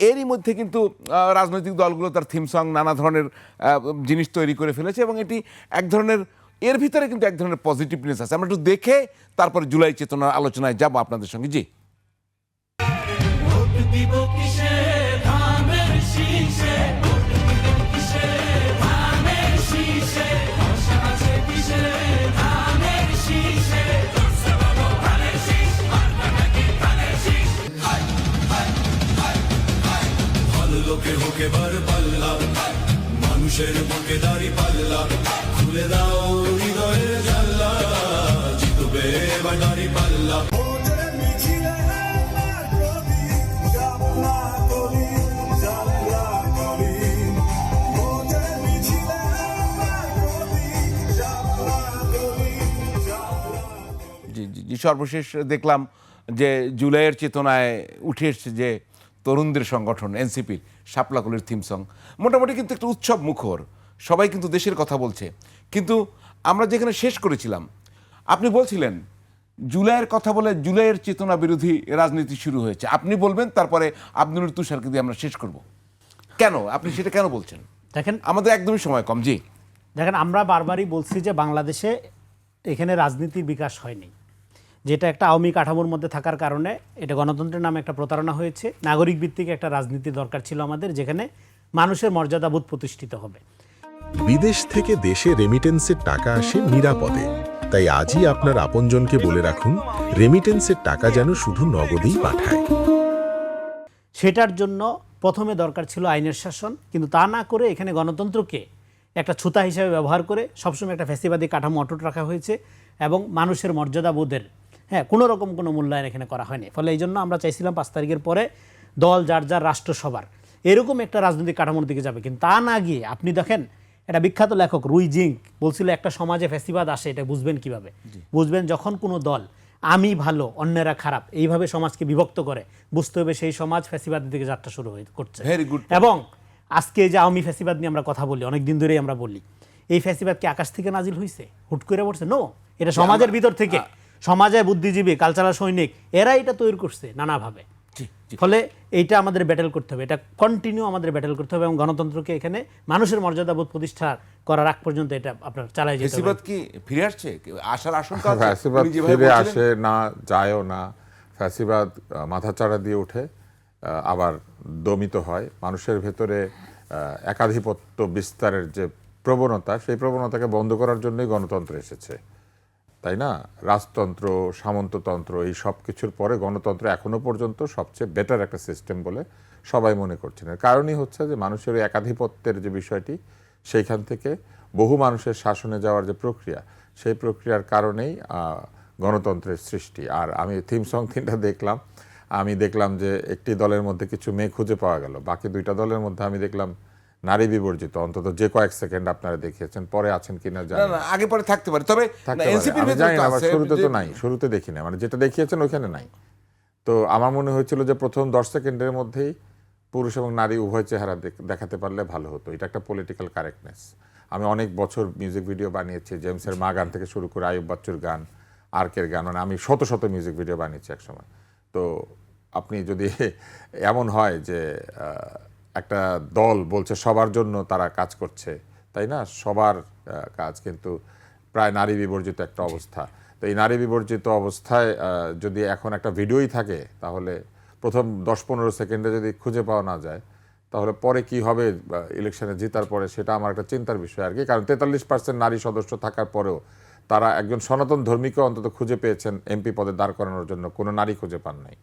এরই মধ্যে কিন্তু রাজনৈতিক দলগুলো তার থিম সং নানা ধরনের জিনিস তৈরি করে ফেলেছে এবং এটি এক ধরনের এর ভিতরে কিন্তু এক ধরনের পজিটিভনেস আছে। আমরা একটু দেখে তারপরে জুলাই চেতনার আলোচনায় যাব আপনাদের সঙ্গে। জি, লোকে হোকে বার পাল্লা মানুষের বুকে দাড়ি পাল্লা খুলে দাও হৃদয়ের জানলা জিতবে এবার দাড়ি পাল্লা। জি জি জি সর্বশেষ দেখলাম যে জুলাইয়ের চেতনায় উঠে এসছে যে তরুণদের সংগঠন এনসিপির শাপলাকলির থিম সং মোটামুটি কিন্তু একটা উৎসব মুখর, সবাই কিন্তু দেশের কথা বলছে। কিন্তু আমরা যেখানে শেষ করেছিলাম আপনি বলছিলেন জুলাইয়ের কথা বলে জুলাইয়ের চেতনা বিরোধী রাজনীতি শুরু হয়েছে, আপনি বলবেন, তারপরে আব্দুল তুষারকে দিয়ে আমরা শেষ করব। কেন আপনি সেটা কেন বলছেন? দেখেন, আমাদের একদমই সময় কম। জি, দেখেন, আমরা বারবারই বলছি যে বাংলাদেশে এখানে রাজনীতির বিকাশ হয়নি, যেটা একটা আওয়ামী কাঠামোর মধ্যে থাকার কারণে এটা গণতন্ত্রের নামে একটা প্রতারণা হয়েছে। নাগরিক ভিত্তিক একটা রাজনীতি দরকার ছিল আমাদের, যেখানে মানুষের মর্যাদাবোধ প্রতিষ্ঠিত হবে। বিদেশ থেকে দেশে রেমিটেন্সের টাকা আসে নিরাপদে, তাই আজই আপনার আপনজনকে বলে রাখুন রেমিটেন্সের টাকা যেন শুধু নগদেই পাঠায়। সেটার জন্য প্রথমে দরকার ছিল আইনের শাসন, কিন্তু তা না করে এখানে গণতন্ত্রকে একটা ছুতা হিসেবে ব্যবহার করে সবসময় একটা ফ্যাসিবাদী কাঠামো অটুট রাখা হয়েছে এবং মানুষের মর্যাদাবোধের কোনো রকম কোনো মূল্যায়ন এখানে করা হয়নি। ফলে এই জন্য আমরা চাইছিলাম 5 তারিখের পরে দল যার যার রাষ্ট্রসভার এরকম একটা রাজনৈতিক কাঠামোর দিকে যাবে, কিন্তু তা না গিয়ে আপনি দেখেন একটা বিখ্যাত লেখক রুই জিঙ্ক বলছিল একটা সমাজে ফ্যাসিবাদ আসে এটা বুঝবেন কিভাবে? বুঝবেন যখন কোনো দল আমি ভালো অন্যেরা খারাপ এইভাবে সমাজকে বিভক্ত করে, বুঝতে হবে সেই সমাজ ফ্যাসিবাদের দিকে যাত্রা শুরু করছে। Very good. এবং আজকে যে আওয়ামী ফ্যাসিবাদ নিয়ে আমরা কথা বলি, অনেকদিন ধরেই আমরা বলি, এই ফ্যাসিবাদ কি আকাশ থেকে নাজিল হয়েছে, হুট করে পড়ছে? নো, এটা সমাজের ভিতর থেকে সমাজের বুদ্ধিজীবী কালচারাল সৈনিক এরা এটা তৈরি করছে নানাভাবে। ফলে এইটা আমাদের ব্যাটেল করতে হবে, এটা কন্টিনিউ আমাদের ব্যাটেল করতে হবে এবং গণতন্ত্রকে এখানে মানুষের মর্যাদাবোধ প্রতিষ্ঠা করার আগ পর্যন্ত এটা আপনার চালাই যেতে হবে। ফ্যাসিবাদ কি ফিরে আসছে? আসার আশঙ্কা আছে? ফ্যাসিবাদ ফিরে আসে না, যায়ও না। ফ্যাসিবাদ মাথাচাড়া দিয়ে ওঠে, আবার দমিত হয়। মানুষের ভেতরে একাধিপত্য বিস্তারের যে প্রবণতা, সেই প্রবণতাকে বন্ধ করার জন্যই গণতন্ত্র এসেছে, তাই না? রাজতন্ত্র, সামন্ততন্ত্র এই সব কিছুর পরে গণতন্ত্র এখনো পর্যন্ত সবচেয়ে বেটার একটা সিস্টেম বলে সবাই মনে করছেন। এর কারণই হচ্ছে যে মানুষের একাধিপত্যের যে বিষয়টি, সেইখান থেকে বহু মানুষের শাসনে যাওয়ার যে প্রক্রিয়া, সেই প্রক্রিয়ার কারণেই গণতন্ত্রের সৃষ্টি। আর আমি থিম সং 3টা দেখলাম, আমি দেখলাম যে একটি দলের মধ্যে কিছু মেয়ে খুঁজে পাওয়া গেল, বাকি 2টা দলের মধ্যে আমি দেখলাম নারী বিবর্জিত, অন্তত যে কয়েক সেকেন্ড আপনারা দেখিয়েছেন। পরে আছেন কিনা জানি না, আগে পরে থাকতে পারে, তবে জানি না, আবার শুরুতে তো নাই, শুরুতে দেখি না, মানে যেটা দেখিয়েছেন ওইখানে নাই। তো আমার মনে হয়েছিল যে প্রথম 10 সেকেন্ডের মধ্যেই পুরুষ এবং নারী উভয় চেহারা দেখাতে পারলে ভালো হতো। এটা একটা পলিটিক্যাল কারেক্টনেস। আমি অনেক বছর মিউজিক ভিডিও বানিয়েছি, জেমসের মা গান থেকে শুরু করে আয়ুব বাচ্চুর গান, আর্কের গান, মানে আমি শত শত মিউজিক ভিডিও বানিয়েছি একসময়। তো আপনি যদি এমন হয় যে একটা দল বলছে সবার জন্য তারা কাজ করছে, তাই না, সবার কাজ, কিন্তু প্রায় নারী বিবর্জিত একটা অবস্থা। তো এই নারী বিবর্জিত অবস্থায় যদি এখন একটা ভিডিওই থাকে, তাহলে প্রথম 10-15 সেকেন্ডে যদি খুঁজে পাওয়া না যায়, তাহলে পরে কি হবে ইলেকশনে জেতার পরে, সেটা আমার একটা চিন্তার বিষয় আর কি। কারণ 43% নারী সদস্য থাকার পরেও তারা একজন সনাতন ধর্মীকে অন্তত খুঁজে পেয়েছেন এমপি পদে দাঁড় করানোর জন্য, কোনো নারী খুঁজে পান নাই।